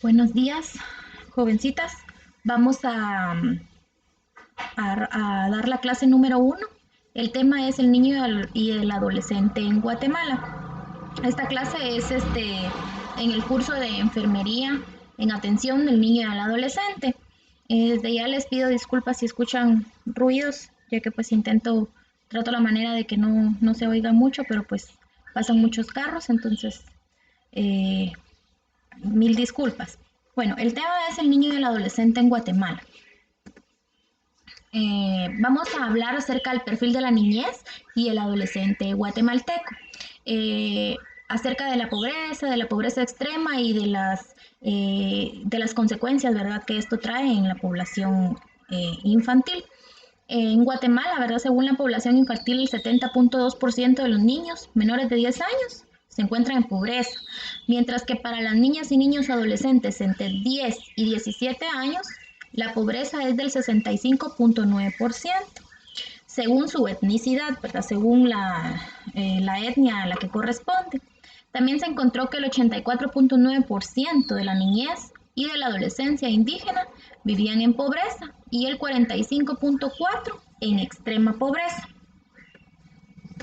Buenos días, jovencitas. Vamos a dar la clase número 1. El tema es el niño y el adolescente en Guatemala. Esta clase es en el curso de enfermería en atención del niño y al adolescente. Desde ya les pido disculpas si escuchan ruidos, ya que pues trato la manera de que no se oiga mucho, pero pues pasan muchos carros, entonces eh, mil disculpas. Bueno, el tema es el niño y el adolescente en Guatemala. Vamos a hablar acerca del perfil de la niñez y el adolescente guatemalteco, eh, acerca de la pobreza extrema y de las consecuencias, ¿verdad?, que esto trae en la población infantil. En Guatemala, ¿verdad?, según la población infantil, el 70.2% de los niños menores de 10 años se encuentran en pobreza, mientras que para las niñas y niños adolescentes entre 10 y 17 años, la pobreza es del 65.9%, según su etnicidad, ¿verdad?, según la etnia a la que corresponde. También se encontró que el 84.9% de la niñez y de la adolescencia indígena vivían en pobreza y el 45.4% en extrema pobreza.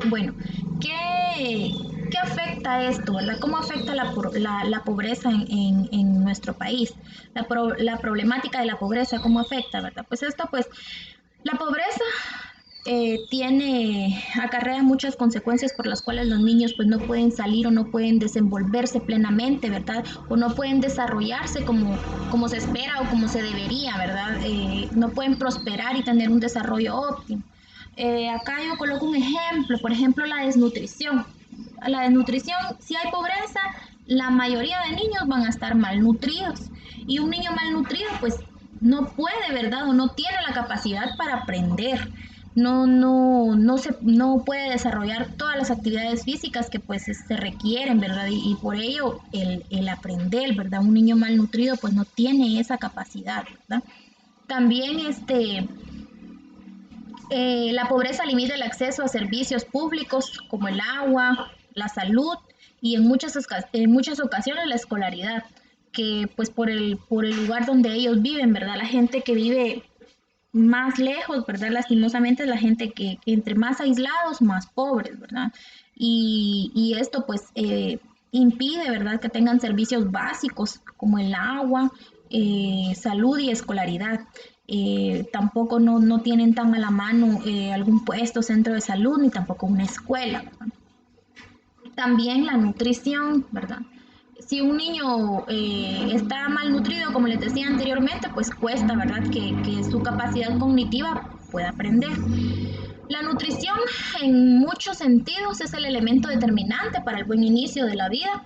Bueno, ¿qué afecta esto, verdad? ¿Cómo afecta la pobreza en nuestro país? La problemática de la pobreza, ¿cómo afecta, verdad? Pues la pobreza acarrea muchas consecuencias por las cuales los niños pues no pueden salir o no pueden desenvolverse plenamente, ¿verdad? O no pueden desarrollarse como se espera o como se debería, ¿verdad? No pueden prosperar y tener un desarrollo óptimo. Acá yo coloco un ejemplo, por ejemplo, la desnutrición. La desnutrición, si hay pobreza, la mayoría de niños van a estar malnutridos. Y un niño malnutrido, pues, no puede, ¿verdad? O no tiene la capacidad para aprender. No puede desarrollar todas las actividades físicas que pues se requieren, ¿verdad? Y por ello el aprender, ¿verdad? Un niño malnutrido pues no tiene esa capacidad, ¿verdad? También la pobreza limita el acceso a servicios públicos como el agua, la salud y en muchas ocasiones la escolaridad, que pues por el lugar donde ellos viven, ¿verdad? La gente que vive más lejos, ¿verdad? Lastimosamente es la gente que entre más aislados, más pobres, ¿verdad? Y esto pues impide, ¿verdad?, que tengan servicios básicos como el agua, salud y escolaridad. Tampoco no tienen tan a la mano algún puesto, centro de salud, ni tampoco una escuela, ¿verdad? También la nutrición, ¿verdad? Si un niño está malnutrido, como les decía anteriormente, pues cuesta, ¿verdad?, que su capacidad cognitiva pueda aprender. La nutrición, en muchos sentidos, es el elemento determinante para el buen inicio de la vida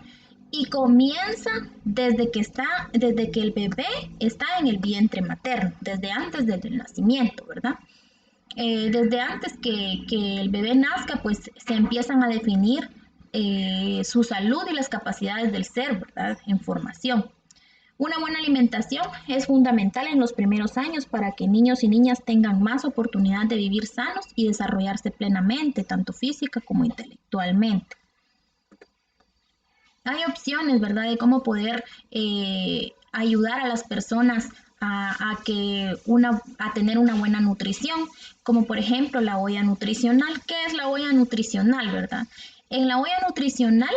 y comienza desde que el bebé está en el vientre materno, desde antes del nacimiento, ¿verdad? Desde antes que el bebé nazca, pues se empiezan a definir su salud y las capacidades del ser, ¿verdad?, en formación. Una buena alimentación es fundamental en los primeros años para que niños y niñas tengan más oportunidad de vivir sanos y desarrollarse plenamente, tanto física como intelectualmente. Hay opciones, ¿verdad?, de cómo poder ayudar a las personas a tener una buena nutrición, como por ejemplo la olla nutricional. ¿Qué es la olla nutricional, verdad? En la olla nutricional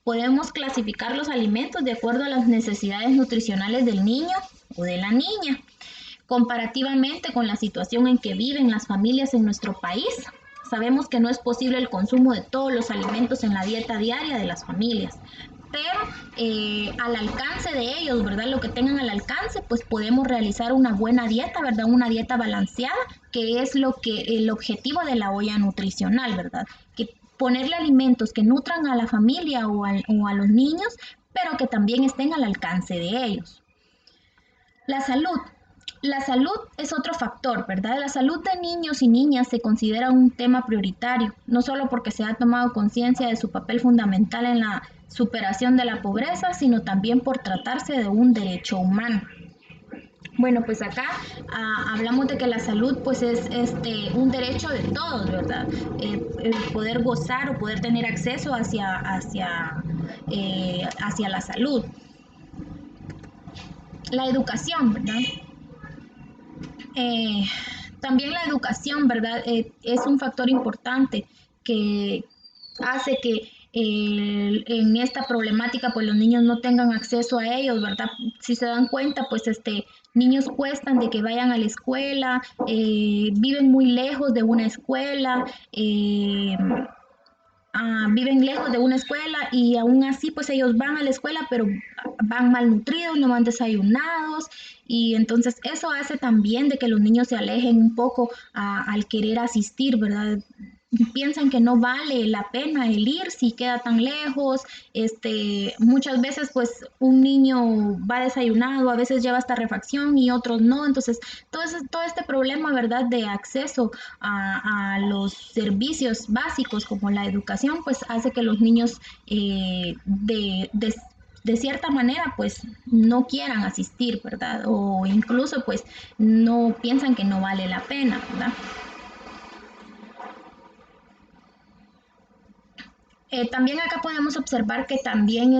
podemos clasificar los alimentos de acuerdo a las necesidades nutricionales del niño o de la niña, comparativamente con la situación en que viven las familias en nuestro país. Sabemos que no es posible el consumo de todos los alimentos en la dieta diaria de las familias, pero al alcance de ellos, ¿verdad? Lo que tengan al alcance, pues podemos realizar una buena dieta, ¿verdad? Una dieta balanceada, que es el objetivo de la olla nutricional, ¿verdad? Que ponerle alimentos que nutran a la familia o a los niños, pero que también estén al alcance de ellos. La salud. La salud es otro factor, ¿verdad? La salud de niños y niñas se considera un tema prioritario, no solo porque se ha tomado conciencia de su papel fundamental en la superación de la pobreza, sino también por tratarse de un derecho humano. Bueno, pues acá hablamos de que la salud pues es un derecho de todos, ¿verdad? El poder gozar o poder tener acceso hacia la salud. La educación, ¿verdad? Eh, También la educación, ¿verdad? Es un factor importante que hace que en esta problemática pues los niños no tengan acceso a ellos, ¿verdad? Si se dan cuenta, pues niños cuestan de que vayan a la escuela, viven muy lejos de una escuela, viven lejos de una escuela y aún así pues ellos van a la escuela pero van malnutridos, no van desayunados y entonces eso hace también de que los niños se alejen un poco al querer asistir, ¿verdad? Piensan que no vale la pena el ir si queda tan lejos, muchas veces pues un niño va desayunado, a veces lleva hasta refacción y otros no, entonces todo este problema, ¿verdad?, de acceso a los servicios básicos como la educación, pues hace que los niños de cierta manera pues no quieran asistir, ¿verdad? O incluso pues no piensan que no vale la pena, ¿verdad? También acá podemos observar que también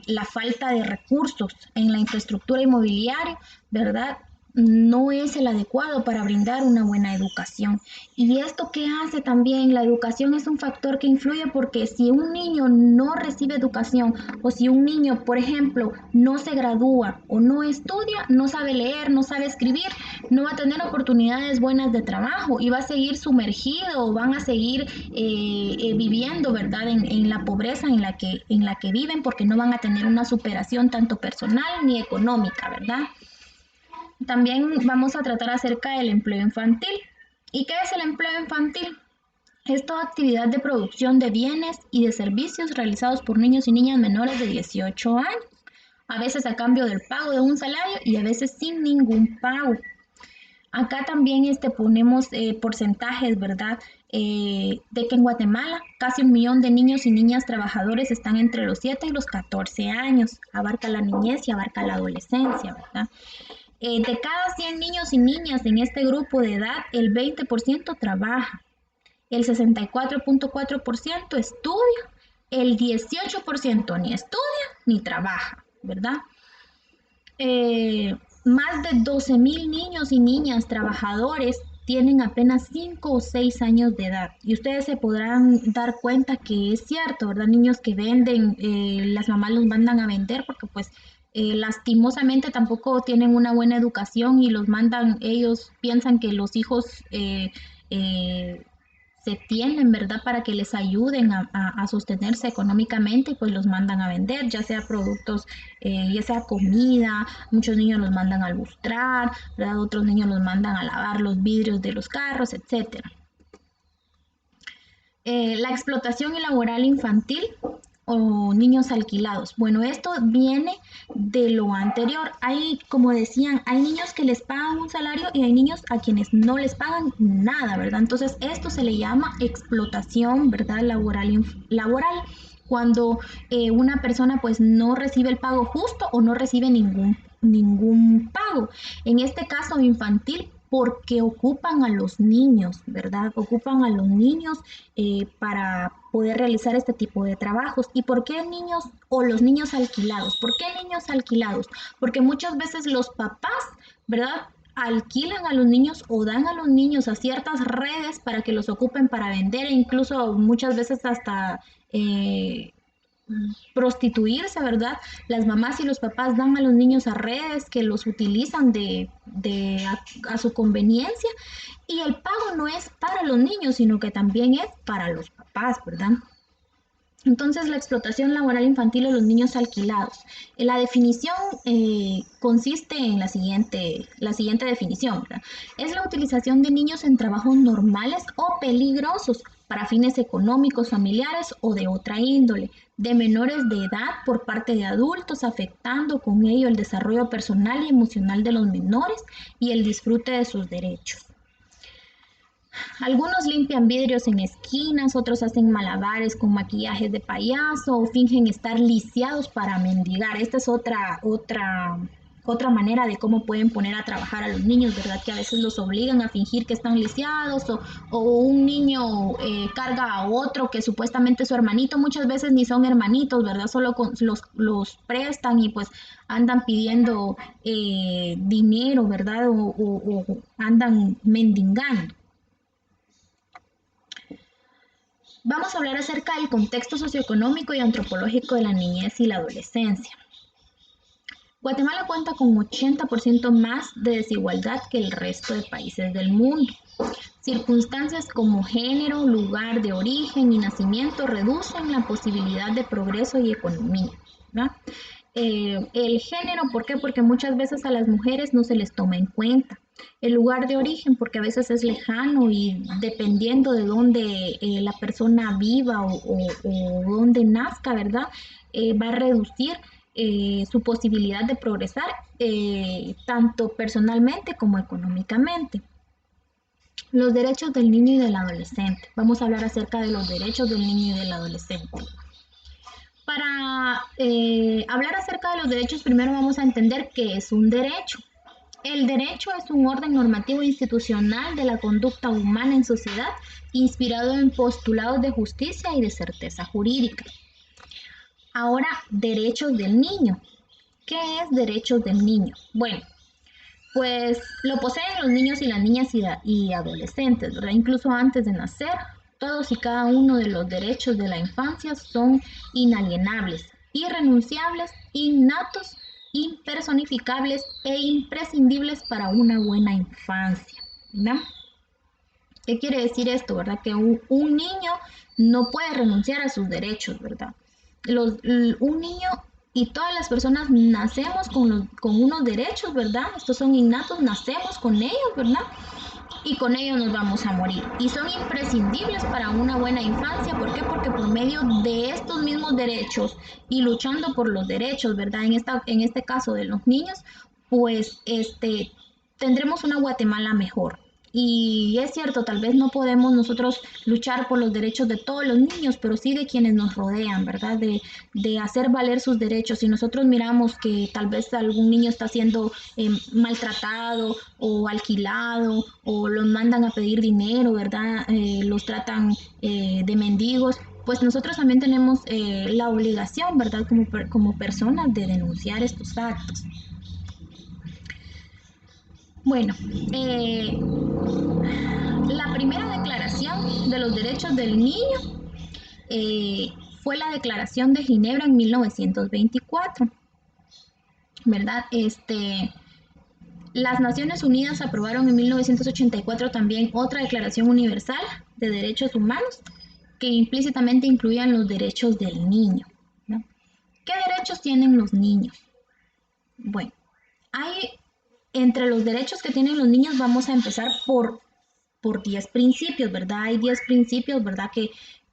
la falta de recursos en la infraestructura inmobiliaria, ¿verdad? No es el adecuado para brindar una buena educación. ¿Y esto qué hace también? La educación es un factor que influye porque si un niño no recibe educación o si un niño, por ejemplo, no se gradúa o no estudia, no sabe leer, no sabe escribir, no va a tener oportunidades buenas de trabajo y va a seguir sumergido o van a seguir viviendo, ¿verdad?, en la pobreza en la que viven porque no van a tener una superación tanto personal ni económica, ¿verdad? También vamos a tratar acerca del empleo infantil. ¿Y qué es el empleo infantil? Es toda actividad de producción de bienes y de servicios realizados por niños y niñas menores de 18 años, a veces a cambio del pago de un salario y a veces sin ningún pago. Acá también ponemos porcentajes, ¿verdad? De que en Guatemala casi 1 millón de niños y niñas trabajadores están entre los 7 y los 14 años. Abarca la niñez y abarca la adolescencia, ¿verdad? De cada 100 niños y niñas en este grupo de edad, el 20% trabaja, el 64.4% estudia, el 18% ni estudia ni trabaja, ¿verdad? Más de 12.000 niños y niñas trabajadores tienen apenas 5 o 6 años de edad. Y ustedes se podrán dar cuenta que es cierto, ¿verdad? Niños que venden, las mamás los mandan a vender porque pues lastimosamente tampoco tienen una buena educación y los mandan, ellos piensan que los hijos eh, se tienen, ¿verdad?, para que les ayuden a sostenerse económicamente y pues los mandan a vender, ya sea productos, ya sea comida, muchos niños los mandan a lustrar, ¿verdad? Otros niños los mandan a lavar los vidrios de los carros, etcétera. La explotación laboral infantil o niños alquilados. Bueno, esto viene de lo anterior. Hay, como decían, hay niños que les pagan un salario y hay niños a quienes no les pagan nada, ¿verdad? Entonces, esto se le llama explotación, ¿verdad? Laboral cuando una persona pues no recibe el pago justo o no recibe ningún pago. En este caso infantil, porque ocupan a los niños, ¿verdad? Ocupan a los niños para poder realizar este tipo de trabajos. ¿Y por qué niños o los niños alquilados? ¿Por qué niños alquilados? Porque muchas veces los papás, ¿verdad?, alquilan a los niños o dan a los niños a ciertas redes para que los ocupen para vender e incluso muchas veces hasta prostituirse, ¿verdad? Las mamás y los papás dan a los niños a redes que los utilizan a su conveniencia y el pago no es para los niños, sino que también es para los papás, ¿verdad? Entonces, la explotación laboral infantil de los niños alquilados. La definición consiste en la siguiente definición, ¿verdad? Es la utilización de niños en trabajos normales o peligrosos para fines económicos, familiares o de otra índole, de menores de edad por parte de adultos, afectando con ello el desarrollo personal y emocional de los menores y el disfrute de sus derechos. Algunos limpian vidrios en esquinas, otros hacen malabares con maquillajes de payaso o fingen estar lisiados para mendigar. Esta es otra manera de cómo pueden poner a trabajar a los niños, ¿verdad? Que a veces los obligan a fingir que están lisiados o un niño carga a otro que supuestamente es su hermanito, muchas veces ni son hermanitos, ¿verdad? Solo los prestan y pues andan pidiendo dinero, ¿verdad? O andan mendigando. Vamos a hablar acerca del contexto socioeconómico y antropológico de la niñez y la adolescencia. Guatemala cuenta con 80% más de desigualdad que el resto de países del mundo. Circunstancias como género, lugar de origen y nacimiento reducen la posibilidad de progreso y economía, ¿no? El género, ¿por qué? Porque muchas veces a las mujeres no se les toma en cuenta. El lugar de origen, porque a veces es lejano y dependiendo de dónde la persona viva o dónde nazca, ¿verdad? Va a reducir su posibilidad de progresar tanto personalmente como económicamente. Los derechos del niño y del adolescente. Vamos a hablar acerca de los derechos del niño y del adolescente. Para hablar acerca de los derechos, primero vamos a entender qué es un derecho. El derecho es un orden normativo institucional de la conducta humana en sociedad, inspirado en postulados de justicia y de certeza jurídica. Ahora, derechos del niño. ¿Qué es derechos del niño? Bueno, pues lo poseen los niños y las niñas y adolescentes, ¿verdad? Incluso antes de nacer, todos y cada uno de los derechos de la infancia son inalienables, irrenunciables, innatos, impersonificables e imprescindibles para una buena infancia, ¿verdad? ¿Qué quiere decir esto, verdad? Que un niño no puede renunciar a sus derechos, ¿verdad? Un niño y todas las personas nacemos con unos derechos, ¿verdad? Estos son innatos, nacemos con ellos, ¿verdad? Y con ellos nos vamos a morir. Y son imprescindibles para una buena infancia. ¿Por qué? Porque por medio de estos mismos derechos y luchando por los derechos, ¿verdad? En este caso de los niños, pues tendremos una Guatemala mejor. Y es cierto, tal vez no podemos nosotros luchar por los derechos de todos los niños, pero sí de quienes nos rodean, ¿verdad? De hacer valer sus derechos. Si nosotros miramos que tal vez algún niño está siendo maltratado o alquilado o los mandan a pedir dinero, ¿verdad? Los tratan de mendigos, pues nosotros también tenemos la obligación, ¿verdad? Como personas de denunciar estos actos. Bueno, la primera declaración de los derechos del niño fue la Declaración de Ginebra en 1924, ¿verdad? Las Naciones Unidas aprobaron en 1984 también otra Declaración Universal de Derechos Humanos que implícitamente incluían los derechos del niño, ¿no? ¿Qué derechos tienen los niños? Bueno, hay entre los derechos que tienen los niños vamos a empezar por 10 principios, ¿verdad? Hay 10 principios, ¿verdad?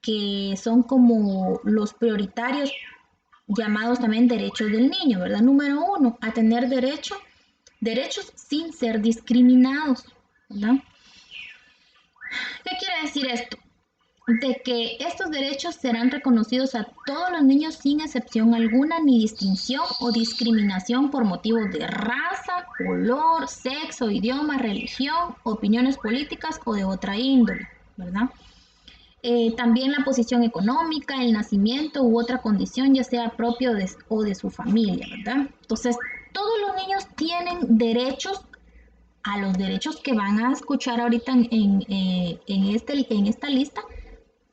Que son como los prioritarios llamados también derechos del niño, ¿verdad? Número 1, a tener derechos sin ser discriminados, ¿verdad? ¿Qué quiere decir esto? De que estos derechos serán reconocidos a todos los niños sin excepción alguna ni distinción o discriminación por motivos de raza, color, sexo, idioma, religión, opiniones políticas o de otra índole, ¿verdad? También la posición económica, el nacimiento u otra condición, ya sea propio o de su familia, ¿verdad? Entonces, todos los niños tienen derechos a los derechos que van a escuchar ahorita en esta lista,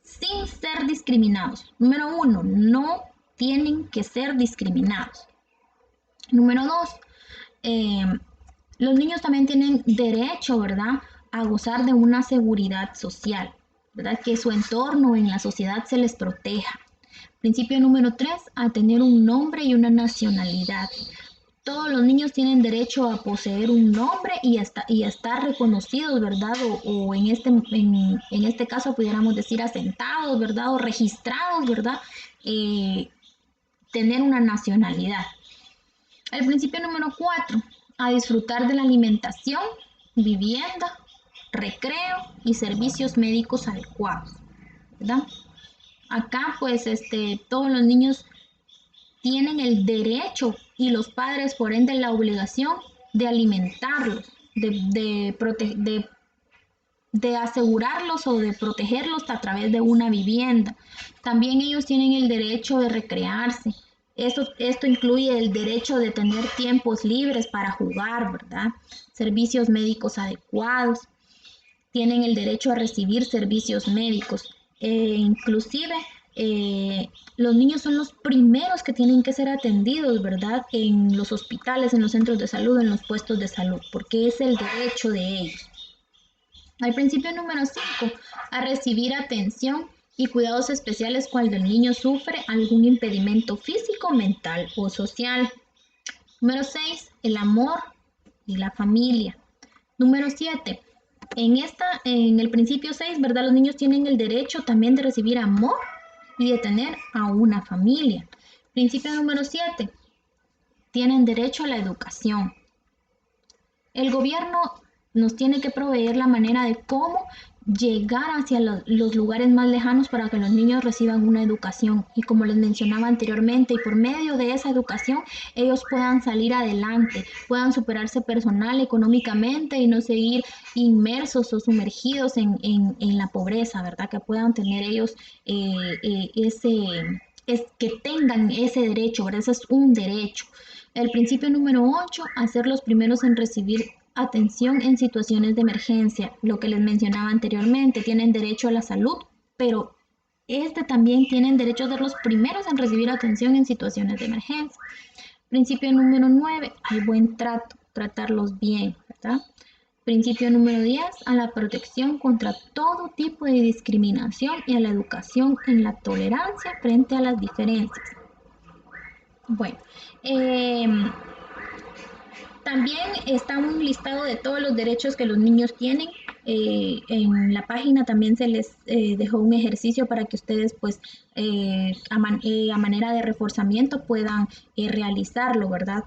sin ser discriminados. Número 1, no tienen que ser discriminados. Número 2, los niños también tienen derecho, ¿verdad?, a gozar de una seguridad social, ¿verdad?, que su entorno en la sociedad se les proteja. Principio número 3, a tener un nombre y una nacionalidad. Todos los niños tienen derecho a poseer un nombre y a estar reconocidos, ¿verdad? O en este caso pudiéramos decir asentados, ¿verdad? O registrados, ¿verdad? Tener una nacionalidad. El principio número 4, a disfrutar de la alimentación, vivienda, recreo y servicios médicos adecuados, ¿verdad? Acá pues todos los niños tienen el derecho y los padres, por ende, la obligación de alimentarlos, de asegurarlos o de protegerlos a través de una vivienda. También ellos tienen el derecho de recrearse. Esto incluye el derecho de tener tiempos libres para jugar, ¿verdad? Servicios médicos adecuados. Tienen el derecho a recibir servicios médicos. Inclusive, los niños son los primeros que tienen que ser atendidos, ¿verdad? En los hospitales, en los centros de salud, en los puestos de salud, porque es el derecho de ellos. Al principio número 5, a recibir atención y cuidados especiales cuando el niño sufre algún impedimento físico, mental o social. Número 6, el amor y la familia. Número 7, en el principio 6, ¿verdad? Los niños tienen el derecho también de recibir amor y de tener a una familia. Principio número 7, tienen derecho a la educación. El gobierno nos tiene que proveer la manera de cómo llegar hacia los lugares más lejanos para que los niños reciban una educación. Y como les mencionaba anteriormente, y por medio de esa educación, ellos puedan salir adelante, puedan superarse personal, económicamente y no seguir inmersos o sumergidos en la pobreza, ¿verdad? Que puedan tener ellos que tengan ese derecho, ¿verdad? Ese es un derecho. El principio número 8, hacer los primeros en recibir atención en situaciones de emergencia. Lo que les mencionaba anteriormente, tienen derecho a la salud, pero también tienen derecho a ser los primeros en recibir atención en situaciones de emergencia. Principio número 9, al buen trato, tratarlos bien, ¿verdad? Principio número 10, a la protección contra todo tipo de discriminación y a la educación en la tolerancia frente a las diferencias. Bueno, también está un listado de todos los derechos que los niños tienen. En la página también se les dejó un ejercicio para que ustedes pues a manera de reforzamiento puedan realizarlo, ¿verdad?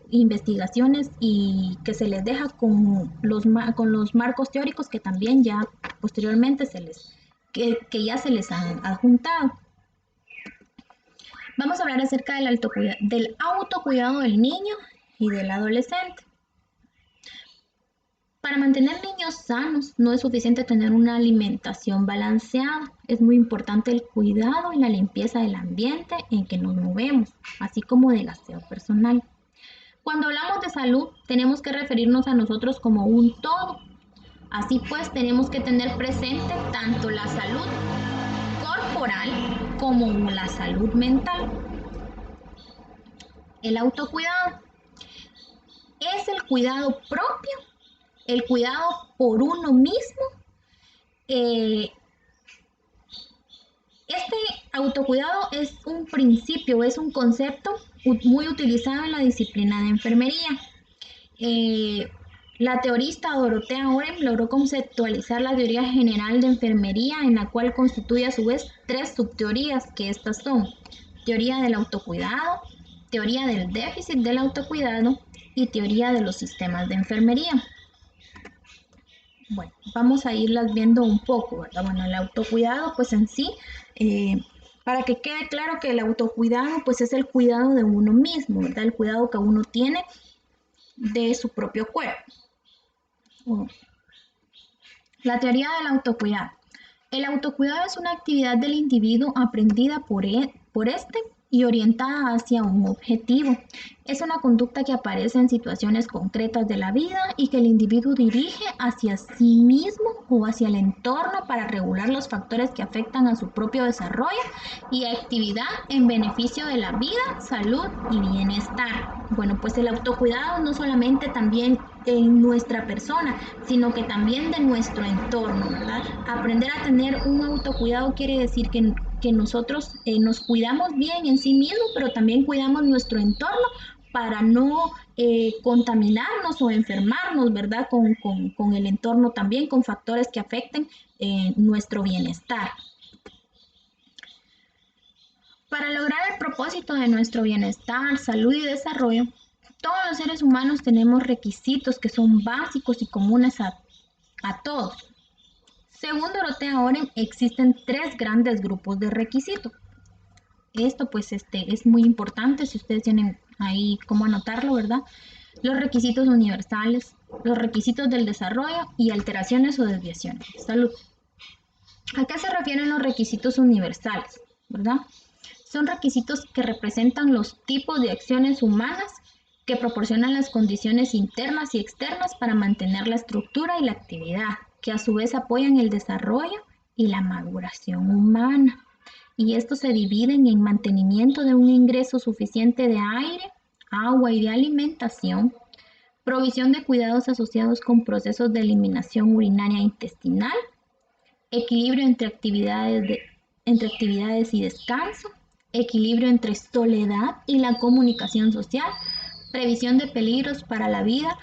Investigaciones y que se les deja con los marcos teóricos que también ya posteriormente que ya se les han adjuntado. Vamos a hablar acerca del autocuidado del niño y del adolescente. Para mantener niños sanos no es suficiente tener una alimentación balanceada. Es muy importante el cuidado y la limpieza del ambiente en que nos movemos, así como del aseo personal. Cuando hablamos de salud, tenemos que referirnos a nosotros como un todo. Así pues, tenemos que tener presente tanto la salud corporal como la salud mental. El autocuidado es el cuidado propio, el cuidado por uno mismo. Este autocuidado es un principio, es un concepto muy utilizado en la disciplina de enfermería. La teorista Dorothea Oren logró conceptualizar la teoría general de enfermería, en la cual constituye a su vez 3 subteorías, que estas son: teoría del autocuidado, teoría del déficit del autocuidado y teoría de los sistemas de enfermería. Bueno, vamos a irlas viendo un poco, ¿verdad? Bueno, el autocuidado, pues en sí, para que quede claro que el autocuidado, pues es el cuidado de uno mismo, ¿verdad? El cuidado que uno tiene de su propio cuerpo. La teoría del autocuidado. El autocuidado es una actividad del individuo aprendida por este y orientada hacia un objetivo. Es una conducta que aparece en situaciones concretas de la vida y que el individuo dirige hacia sí mismo o hacia el entorno para regular los factores que afectan a su propio desarrollo y actividad en beneficio de la vida, salud y bienestar. Bueno, pues el autocuidado no solamente también en nuestra persona, sino que también de nuestro entorno, ¿verdad? Aprender a tener un autocuidado quiere decir que nosotros nos cuidamos bien en sí mismos, pero también cuidamos nuestro entorno para no contaminarnos o enfermarnos, ¿verdad? Con el entorno también, con factores que afecten nuestro bienestar. Para lograr el propósito de nuestro bienestar, salud y desarrollo, todos los seres humanos tenemos requisitos que son básicos y comunes a todos. Según Dorothea Oren, existen 3 grandes grupos de requisitos. esto pues es muy importante si ustedes tienen ahí cómo anotarlo, ¿verdad? Los requisitos universales, los requisitos del desarrollo y alteraciones o desviaciones de salud. ¿A qué se refieren los requisitos universales? ¿Verdad? Son requisitos que representan los tipos de acciones humanas que proporcionan las condiciones internas y externas para mantener la estructura y la actividad, que a su vez apoyan el desarrollo y la maduración humana. Y estos se dividen en mantenimiento de un ingreso suficiente de aire, agua y de alimentación, provisión de cuidados asociados con procesos de eliminación urinaria e intestinal, equilibrio entre actividades y descanso, equilibrio entre soledad y la comunicación social, previsión de peligros para la vida,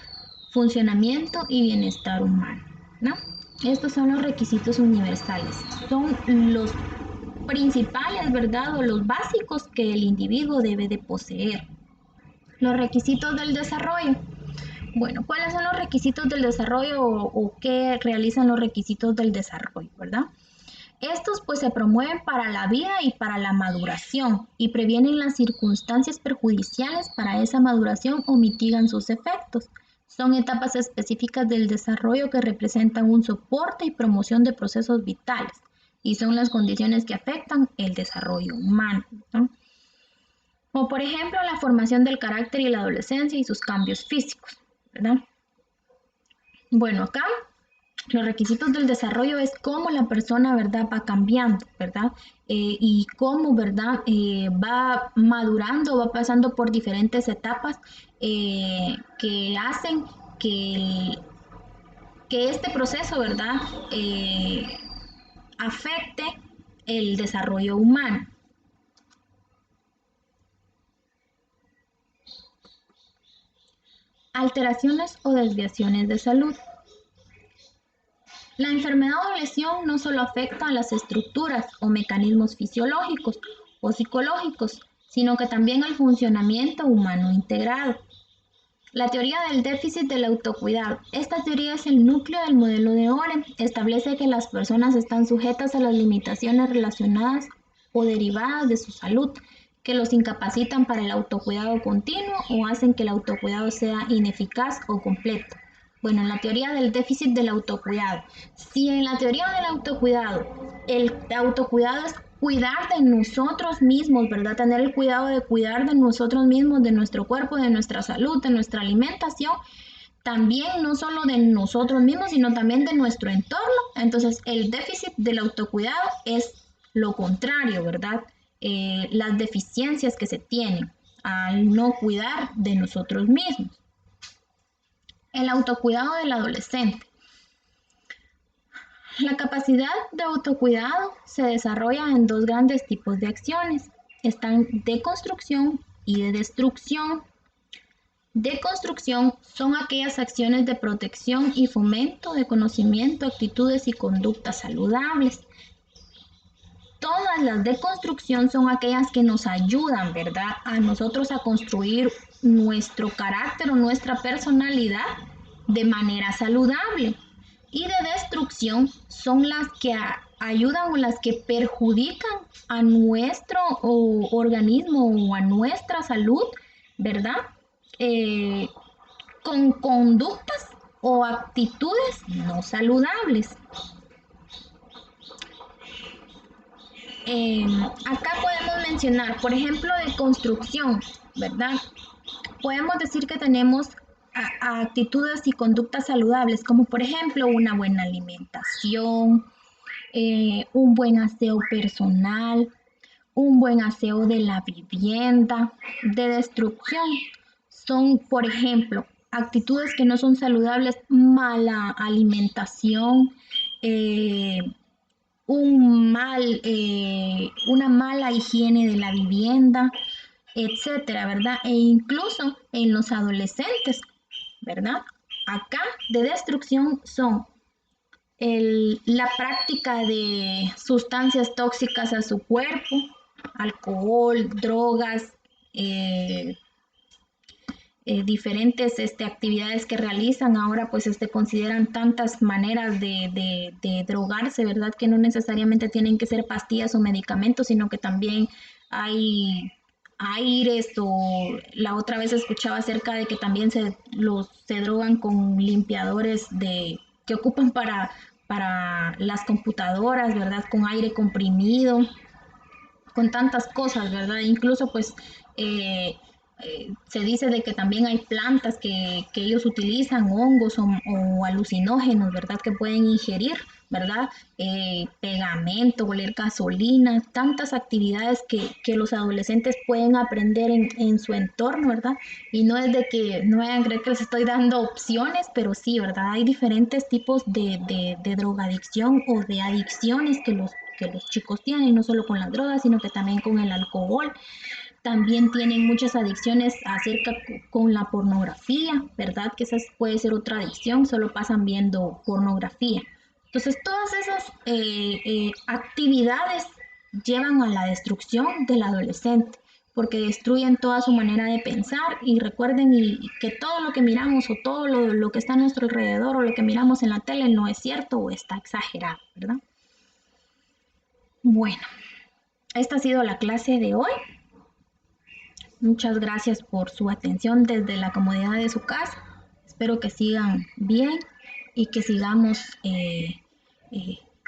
funcionamiento y bienestar humano, ¿no? Estos son los requisitos universales, son los principales, ¿verdad? O los básicos que el individuo debe de poseer. Los requisitos del desarrollo. Bueno, ¿cuáles son los requisitos del desarrollo o qué realizan los requisitos del desarrollo, verdad? Estos pues se promueven para la vida y para la maduración y previenen las circunstancias perjudiciales para esa maduración o mitigan sus efectos. Son etapas específicas del desarrollo que representan un soporte y promoción de procesos vitales y son las condiciones que afectan el desarrollo humano, ¿no? Como por ejemplo la formación del carácter y la adolescencia y sus cambios físicos, ¿verdad? Bueno, acá los requisitos del desarrollo es cómo la persona, ¿verdad?, va cambiando, ¿verdad? Y cómo, ¿verdad?, va madurando, va pasando por diferentes etapas que hacen que este proceso, ¿verdad?, afecte el desarrollo humano. Alteraciones o desviaciones de salud. La enfermedad o lesión no solo afecta a las estructuras o mecanismos fisiológicos o psicológicos, sino que también al funcionamiento humano integrado. La teoría del déficit del autocuidado. Esta teoría es el núcleo del modelo de Oren. Establece que las personas están sujetas a las limitaciones relacionadas o derivadas de su salud, que los incapacitan para el autocuidado continuo o hacen que el autocuidado sea ineficaz o completo. Bueno, en la teoría del déficit del autocuidado. Si en la teoría del autocuidado, el autocuidado es cuidar de nosotros mismos, ¿verdad? Tener el cuidado de cuidar de nosotros mismos, de nuestro cuerpo, de nuestra salud, de nuestra alimentación, también no solo de nosotros mismos, sino también de nuestro entorno. Entonces, el déficit del autocuidado es lo contrario, ¿verdad? Las deficiencias que se tienen al no cuidar de nosotros mismos. El autocuidado del adolescente. La capacidad de autocuidado se desarrolla en dos grandes tipos de acciones. Están de construcción y de destrucción. De construcción son aquellas acciones de protección y fomento de conocimiento, actitudes y conductas saludables. Todas las de construcción son aquellas que nos ayudan, ¿verdad?, a nosotros a construir nuestro carácter o nuestra personalidad de manera saludable. Y de destrucción son las que ayudan o las que perjudican a nuestro organismo o a nuestra salud, ¿verdad? Con conductas o actitudes no saludables. Acá podemos mencionar, por ejemplo, de construcción, ¿verdad? Podemos decir que tenemos actitudes y conductas saludables, como por ejemplo una buena alimentación, un buen aseo personal, un buen aseo de la vivienda. De destrucción son, por ejemplo, actitudes que no son saludables, mala alimentación, una mala higiene de la vivienda, etcétera, ¿verdad? E incluso en los adolescentes, ¿verdad? Acá de destrucción son la práctica de sustancias tóxicas a su cuerpo, alcohol, drogas, diferentes actividades que realizan. Ahora pues consideran tantas maneras de drogarse, ¿verdad? Que no necesariamente tienen que ser pastillas o medicamentos, sino que también hay aires, o la otra vez escuchaba acerca de que también se drogan con limpiadores que ocupan para las computadoras, ¿verdad? Con aire comprimido, con tantas cosas, ¿verdad? Incluso pues se dice de que también hay plantas que ellos utilizan, hongos o alucinógenos, ¿verdad? Que pueden ingerir, ¿verdad? Pegamento, oler gasolina, tantas actividades que los adolescentes pueden aprender en su entorno, ¿verdad? Y no es de que no vayan a creer que les estoy dando opciones, pero sí, ¿verdad? Hay diferentes tipos de drogadicción o de adicciones que los chicos tienen, no solo con las drogas, sino que también con el alcohol. También tienen muchas adicciones con la pornografía, ¿verdad? Que esa puede ser otra adicción, solo pasan viendo pornografía. Entonces, todas esas actividades llevan a la destrucción del adolescente, porque destruyen toda su manera de pensar. Y recuerden que todo lo que miramos o todo lo que está a nuestro alrededor o lo que miramos en la tele no es cierto o está exagerado, ¿verdad? Bueno, esta ha sido la clase de hoy. Muchas gracias por su atención desde la comodidad de su casa. Espero que sigan bien y que sigamos eh,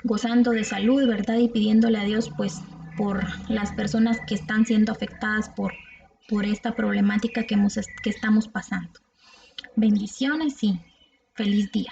gozando de salud, ¿verdad? Y pidiéndole a Dios, pues, por las personas que están siendo afectadas por esta problemática que estamos pasando. Bendiciones y feliz día.